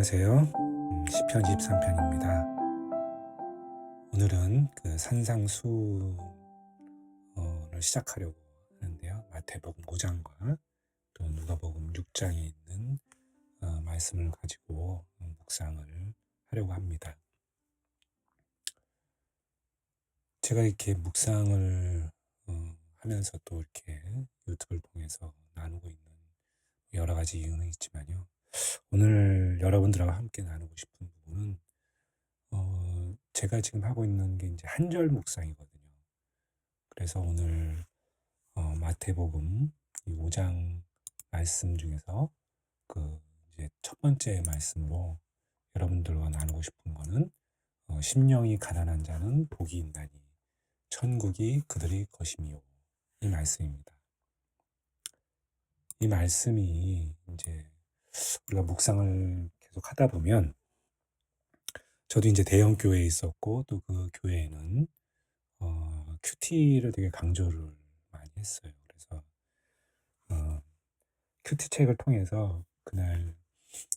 안녕하세요. 시편 23편입니다. 오늘은 그 산상수를 시작하려고 하는데요. 마태복음 5장과 또 누가복음 6장에 있는 말씀을 가지고 묵상을 하려고 합니다. 제가 이렇게 묵상을 하면서 또 이렇게 유튜브를 통해서 나누고 있는 여러 가지 이유는 있지만요. 오늘 여러분들하고 함께 나누고 싶은 부분은 제가 지금 하고 있는 게 이제 한절 묵상이거든요. 그래서 오늘 마태복음 5장 말씀 중에서 그 이제 첫 번째 말씀으로 여러분들과 나누고 싶은 거는 심령이 가난한 자는 복이 있나니 천국이 그들의 것이미요. 이 말씀입니다. 이 말씀이 이제 우리가 묵상을 계속 하다 보면 저도 이제 대형 교회에 있었고 또 그 교회에는 큐티를 되게 강조를 많이 했어요. 그래서 큐티 책을 통해서 그날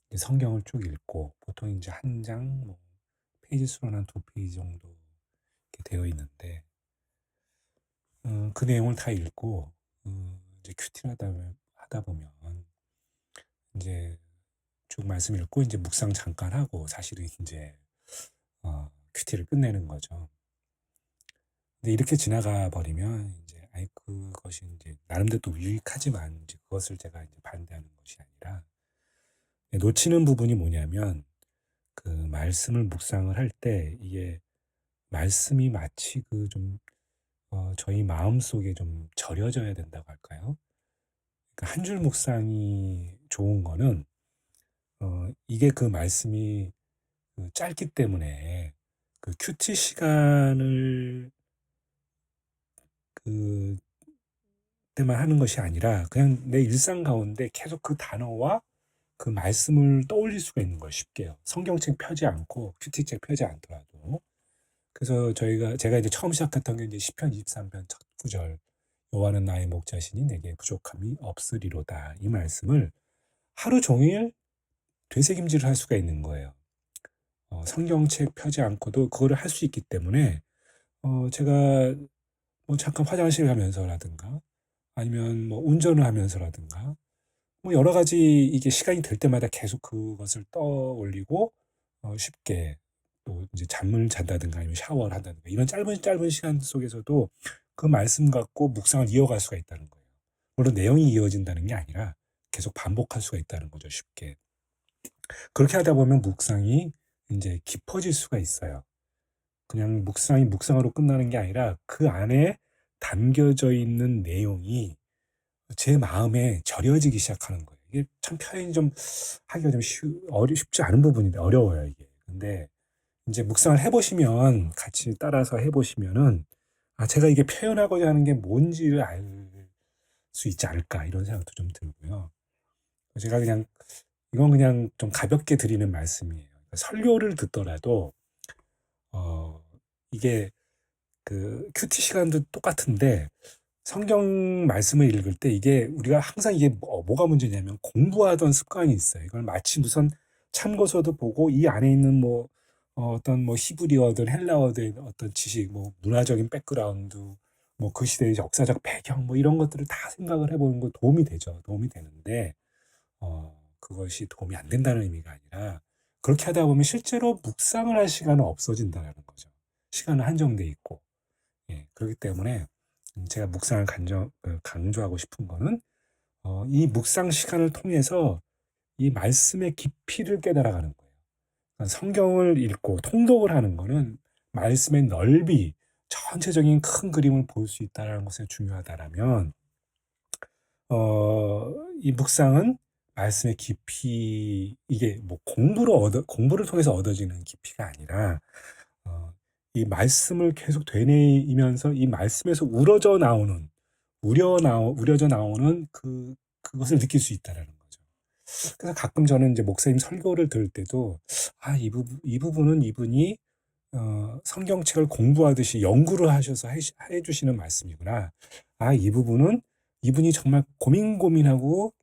이제 성경을 쭉 읽고 보통 이제 한 장 뭐 페이지 수로는 한 2페이지 정도 이렇게 되어 있는데 그 내용을 다 읽고 이제 큐티를 하다 보면 이제 쭉 말씀 읽고 이제 묵상 잠깐 하고 사실은 이제 큐티를 끝내는 거죠. 근데 이렇게 지나가 버리면 이제 그것이 이제 나름대로 또 유익하지만 이제 그것을 제가 이제 반대하는 것이 아니라 놓치는 부분이 뭐냐면 그 말씀을 묵상을 할 때 이게 말씀이 마치 그 좀 저희 마음 속에 좀 절여져야 된다고 할까요? 그러니까 한 줄 묵상이 좋은 거는 이게 그 말씀이 짧기 때문에 그 큐티 시간을 그 때만 하는 것이 아니라 그냥 내 일상 가운데 계속 그 단어와 그 말씀을 떠올릴 수가 있는 거예요. 쉽게요. 성경책 펴지 않고 큐티책 펴지 않더라도. 그래서 제가 이제 처음 시작했던 게 이제 시편 23편 첫 구절 여호와는 나의 목자시니 내게 부족함이 없으리로다. 이 말씀을 하루 종일 되새김질을 할 수가 있는 거예요. 성경책 펴지 않고도 그거를 할 수 있기 때문에 제가 뭐 잠깐 화장실 가면서라든가 아니면 뭐 운전을 하면서라든가 뭐 여러 가지 이게 시간이 될 때마다 계속 그것을 떠올리고 쉽게 또 이제 잠을 잔다든가 아니면 샤워를 한다든가 이런 짧은 시간 속에서도 그 말씀 갖고 묵상을 이어갈 수가 있다는 거예요. 물론 내용이 이어진다는 게 아니라 계속 반복할 수가 있다는 거죠, 쉽게. 그렇게 하다 보면 묵상이 이제 깊어질 수가 있어요. 그냥 묵상이 묵상으로 끝나는 게 아니라 그 안에 담겨져 있는 내용이 제 마음에 절여지기 시작하는 거예요. 이게 참 표현이 좀 하기가 좀 쉽지 않은 부분인데 어려워요, 이게. 근데 이제 묵상을 해보시면 같이 따라서 해보시면은 제가 이게 표현하고자 하는 게 뭔지를 알 수 있지 않을까 이런 생각도 좀 들고요. 제가 이건 그냥 좀 가볍게 드리는 말씀이에요. 그러니까 설교를 듣더라도 이게 그 큐티 시간도 똑같은데 성경 말씀을 읽을 때 이게 우리가 항상 이게 뭐가 문제냐면 공부하던 습관이 있어요. 이걸 마치 무슨 참고서도 보고 이 안에 있는 뭐 어떤 뭐 히브리어든 헬라어든 어떤 지식, 뭐 문화적인 백그라운드, 뭐 그 시대의 역사적 배경, 뭐 이런 것들을 다 생각을 해보는 거 도움이 되죠. 도움이 되는데 그것이 도움이 안 된다는 의미가 아니라 그렇게 하다 보면 실제로 묵상을 할 시간은 없어진다는 거죠. 시간은 한정돼 있고. 예, 그렇기 때문에 제가 묵상을 강조하고 싶은 거는 이 묵상 시간을 통해서 이 말씀의 깊이를 깨달아가는 거예요. 그러니까 성경을 읽고 통독을 하는 거는 말씀의 넓이, 전체적인 큰 그림을 볼 수 있다는 것에 중요하다라면 이 묵상은 말씀의 깊이, 이게 뭐 공부를 통해서 얻어지는 깊이가 아니라 이 말씀을 계속 되뇌이면서 이 말씀에서 우려져 나오는 그것을 느낄 수 있다라는 거죠. 그래서 가끔 저는 이제 목사님 설교를 들을 때도 이 부분은 이분이 성경책을 공부하듯이 연구를 하셔서 해주시는 말씀이구나. 이 부분은 이분이 정말 고민하고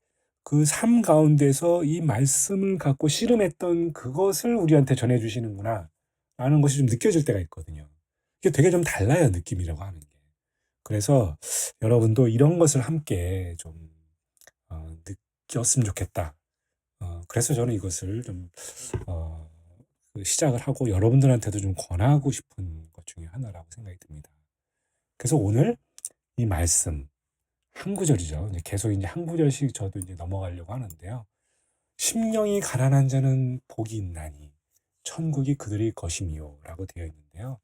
그 삶 가운데서 이 말씀을 갖고 씨름했던 그것을 우리한테 전해주시는구나 라는 것이 좀 느껴질 때가 있거든요. 이게 되게 좀 달라요, 느낌이라고 하는 게. 그래서 여러분도 이런 것을 함께 좀 느꼈으면 좋겠다. 그래서 저는 이것을 좀 시작을 하고 여러분들한테도 좀 권하고 싶은 것 중에 하나라고 생각이 듭니다. 그래서 오늘 이 말씀 한 구절이죠. 이제 계속 이제 한 구절씩 저도 이제 넘어가려고 하는데요. 심령이 가난한 자는 복이 있나니 천국이 그들의 것임이요라고 되어 있는데요.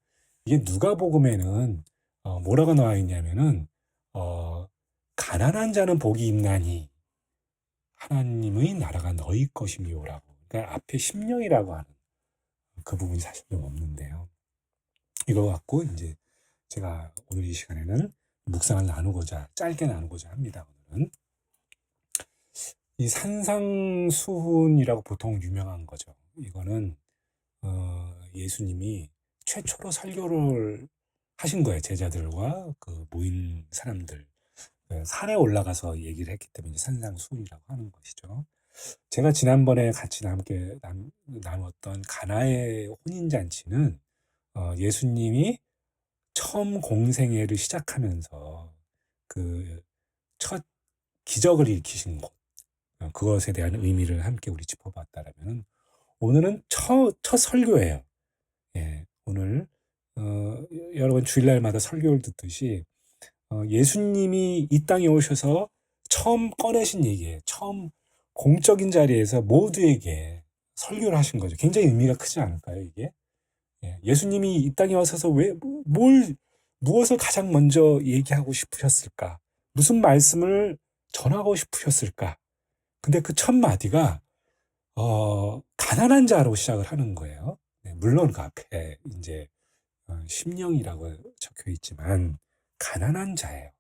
이게 누가복음에는 뭐라고 나와 있냐면은 가난한 자는 복이 있나니 하나님의 나라가 너희 것임이요라고. 그러니까 앞에 심령이라고 하는 그 부분이 사실 좀 없는데요. 이거 갖고 이제 제가 오늘 이 시간에는 묵상을 짧게 나누고자 합니다. 오늘은 이 산상수훈이라고 보통 유명한 거죠. 이거는 예수님이 최초로 설교를 하신 거예요. 제자들과 그 모인 사람들 산에 올라가서 얘기를 했기 때문에 산상수훈이라고 하는 것이죠. 제가 지난번에 같이 함께 나눴던 가나의 혼인잔치는 예수님이 처음 공생애를 시작하면서 그 첫 기적을 일으키신 것, 그것에 대한 의미를 함께 우리 짚어봤다라면 오늘은 첫 설교예요. 예, 오늘 여러분 주일날마다 설교를 듣듯이 예수님이 이 땅에 오셔서 처음 꺼내신 얘기예요. 처음 공적인 자리에서 모두에게 설교를 하신 거죠. 굉장히 의미가 크지 않을까요, 이게? 예수님이 이 땅에 와서서 무엇을 가장 먼저 얘기하고 싶으셨을까? 무슨 말씀을 전하고 싶으셨을까? 근데 그 첫 마디가, 가난한 자로 시작을 하는 거예요. 물론 그 앞에 이제, 심령이라고 적혀 있지만, 가난한 자예요.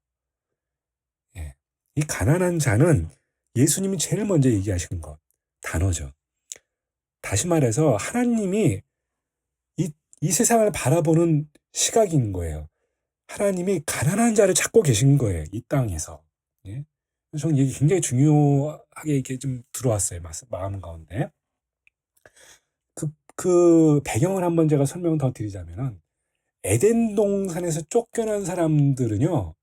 예. 이 가난한 자는 예수님이 제일 먼저 얘기하신 단어죠. 다시 말해서 하나님이 이 세상을 바라보는 시각인 거예요. 하나님이 가난한 자를 찾고 계신 거예요. 이 땅에서. 예? 저는 이게 굉장히 중요하게 이렇게 좀 들어왔어요. 마음 가운데. 그 배경을 한번 제가 설명 더 드리자면은 에덴 동산에서 쫓겨난 사람들은요,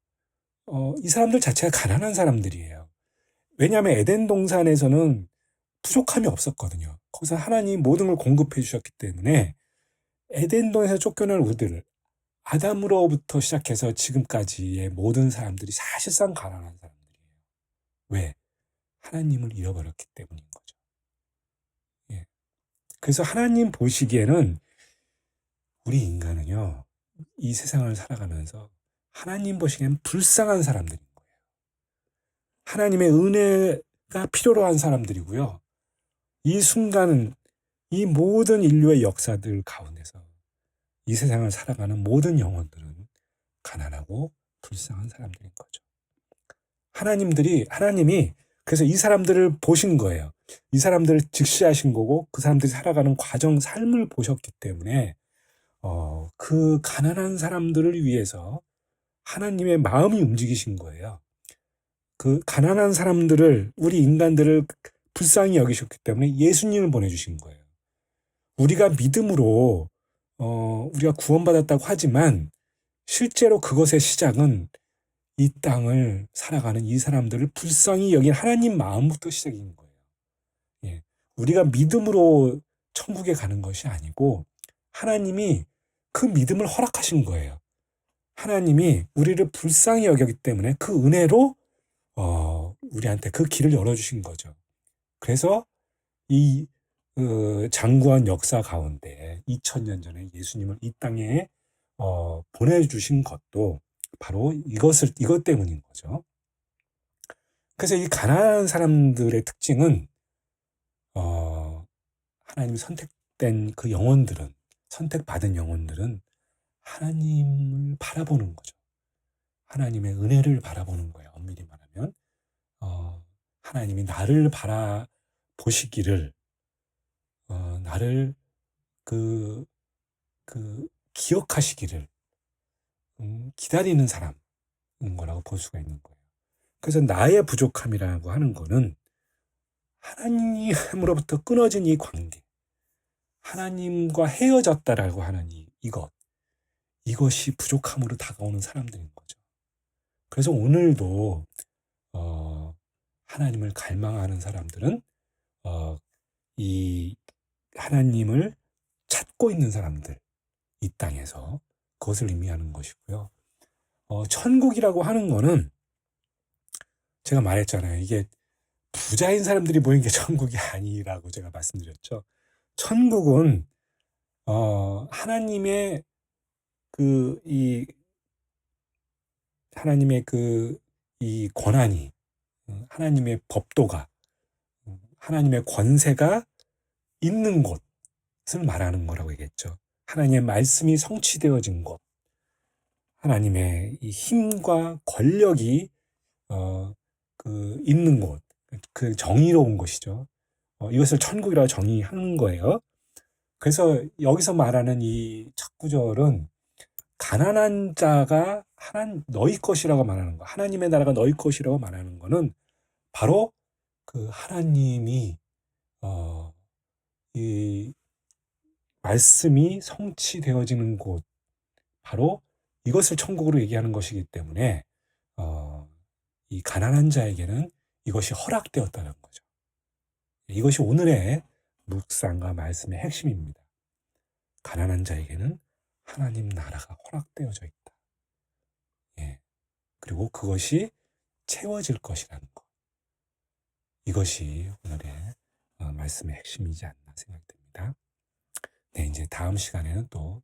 이 사람들 자체가 가난한 사람들이에요. 왜냐하면 에덴 동산에서는 부족함이 없었거든요. 거기서 하나님이 모든 걸 공급해 주셨기 때문에 에덴 동산에서 쫓겨난 우리들, 아담으로부터 시작해서 지금까지의 모든 사람들이 사실상 가난한 사람들이에요. 왜? 하나님을 잃어버렸기 때문인 거죠. 예. 그래서 하나님 보시기에는 우리 인간은요, 이 세상을 살아가면서 하나님 보시기에는 불쌍한 사람들인 거예요. 하나님의 은혜가 필요로 한 사람들이고요. 이 순간, 이 모든 인류의 역사들 가운데서 이 세상을 살아가는 모든 영혼들은 가난하고 불쌍한 사람들인 거죠. 하나님이 그래서 이 사람들을 보신 거예요. 이 사람들을 직시하신 거고 그 사람들이 살아가는 과정, 삶을 보셨기 때문에 그 가난한 사람들을 위해서 하나님의 마음이 움직이신 거예요. 그 가난한 사람들을, 우리 인간들을 불쌍히 여기셨기 때문에 예수님을 보내주신 거예요. 우리가 믿음으로 우리가 구원받았다고 하지만 실제로 그것의 시작은 이 땅을 살아가는 이 사람들을 불쌍히 여긴 하나님 마음부터 시작인 거예요. 예. 우리가 믿음으로 천국에 가는 것이 아니고 하나님이 그 믿음을 허락하신 거예요. 하나님이 우리를 불쌍히 여겼기 때문에 그 은혜로 우리한테 그 길을 열어주신 거죠. 그래서 이 장구한 역사 가운데 2000년 전에 예수님을 이 땅에 보내주신 것도 바로 이것 때문인 거죠. 그래서 이 가난한 사람들의 특징은 하나님이 선택된 그 영혼들은, 선택받은 영혼들은 하나님을 바라보는 거죠. 하나님의 은혜를 바라보는 거예요. 엄밀히 말하면 하나님이 나를 바라보시기를, 나를 기억하시기를 기다리는 사람인 거라고 볼 수가 있는 거예요. 그래서 나의 부족함이라고 하는 거는 하나님으로부터 끊어진 이 관계, 하나님과 헤어졌다라고 하는 이것이 부족함으로 다가오는 사람들인 거죠. 그래서 오늘도 하나님을 갈망하는 사람들은 이 하나님을 찾고 있는 사람들, 이 땅에서 그것을 의미하는 것이고요. 천국이라고 하는 거는 제가 말했잖아요. 이게 부자인 사람들이 모인 게 천국이 아니라고 제가 말씀드렸죠. 천국은 하나님의 하나님의 이 권한이, 하나님의 법도가, 하나님의 권세가 있는 곳을 말하는 거라고 얘기했죠. 하나님의 말씀이 성취되어진 곳, 하나님의 이 힘과 권력이 있는 곳, 그 정의로운 곳이죠. 이것을 천국이라고 정의하는 거예요. 그래서 여기서 말하는 이 첫 구절은 가난한 자가 너희 것이라고 말하는 거, 하나님의 나라가 너희 것이라고 말하는 거는 바로 그 하나님이 이 말씀이 성취되어지는 곳, 바로 이것을 천국으로 얘기하는 것이기 때문에 이 가난한 자에게는 이것이 허락되었다는 거죠. 이것이 오늘의 묵상과 말씀의 핵심입니다. 가난한 자에게는 하나님 나라가 허락되어져 있다. 예. 그리고 그것이 채워질 것이라는 것. 이것이 오늘의 말씀의 핵심이지 않나 생각됩니다. 네, 이제 다음 시간에는 또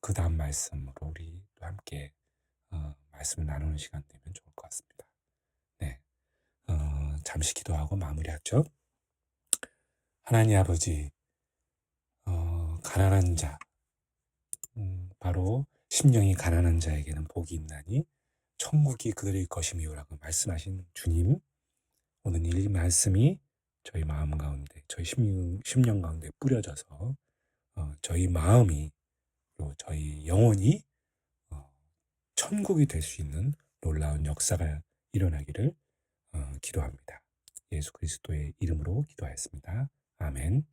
그 다음 말씀으로 우리 또 함께 말씀을 나누는 시간 되면 좋을 것 같습니다. 네, 잠시 기도하고 마무리하죠. 하나님 아버지, 가난한 자, 바로 심령이 가난한 자에게는 복이 있나니 천국이 그들의 것임이오라고 말씀하신 주님, 오늘 이 말씀이 저희 마음 가운데, 저희 심령 가운데 뿌려져서 저희 마음이, 또 저희 영혼이 천국이 될 수 있는 놀라운 역사가 일어나기를 기도합니다. 예수 그리스도의 이름으로 기도하였습니다. 아멘.